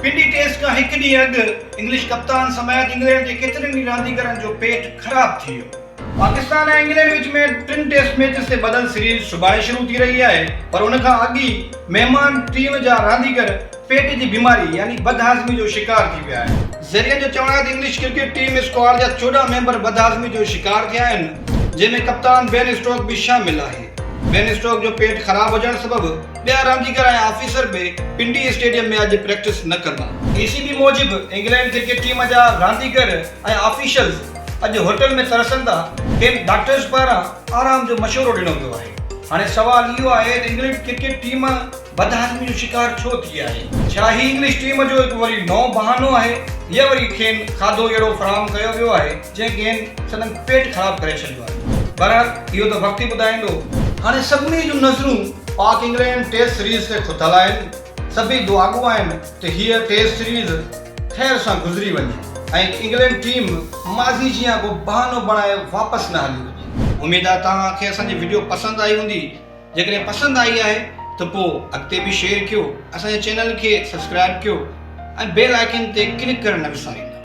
पिंडी taste का हिकु ॾींहुं अॻु इंग्लिश कप्तान समेत इंग्लैंड जे केतिरनि ई रांदीगरनि जो पेट ख़राब थी वियो। पाकिस्तान ऐं इंग्लैंड विच में 3 टेस्ट मैचिस ते बदल सीरीज सुभाणे शुरू थी रही आहे, पर उन खां अॻु ई महिमान टीम जा रांदीगर पेट जी बीमारी यानी बदहाज़मी जो शिकार थी विया आहिनि। ज़रियनि जो चवणु आहे त इंग्लिश क्रिकेट टीम स्क्वाड जा 14 मेंबर बदहाज़मी जो शिकार थिया आहिनि, जंहिंमें कप्तान बेन स्टोक बि शामिल आहे। बेन स्टोक जो पेट ख़राब हुजण सबबि ॿिया रांदीगर ऐं ऑफिसर बि पिंडी स्टेडियम में अॼु प्रैक्टिस न कंदा। ECB मूजिबि इंग्लैंड क्रिकेट टीम जा रांदीगर ऐं ऑफिशियल्स अॼु होटल में तरसंदा खेनि डॉक्टर्स पारां आराम जो मशवरो ॾिनो वियो आहे। हाणे सवाल इहो आहे त इंग्लैंड क्रिकेट टीम बदहाज़मी जो शिकार छो थी आहे? छा ही इंग्लिश टीम जो हिकु वरी नओं बहानो आहे या वरी खेनि खाधो अहिड़ो फराहम कयो वियो आहे जंहिं खेनि संदन पेट ख़राब करे छॾियो आहे? बहरहाल इहो त वक़्तु ई ॿुधाईंदो। हाणे सभिनी जूं नज़रूं पाक इंग्लैंड टेस्ट सीरीज़ ते खुथल आहिनि। सभई दुआगो आहिनि त हीअ टेस्ट सीरीज़ ख़ैर सां गुज़री वञे ऐं इंग्लैंड टीम माज़ी जीअं को बहानो बणाए वापसि न हली वञे। उमेद आहे तव्हांखे असांजी वीडियो पसंदि आई हूंदी। जेकॾहिं पसंदि आई आहे त पोइ अॻिते बि शेयर कयो, असांजे चैनल खे सब्सक्राइब कयो ऐं बेल आइकन ते क्लिक करणु न विसारियो।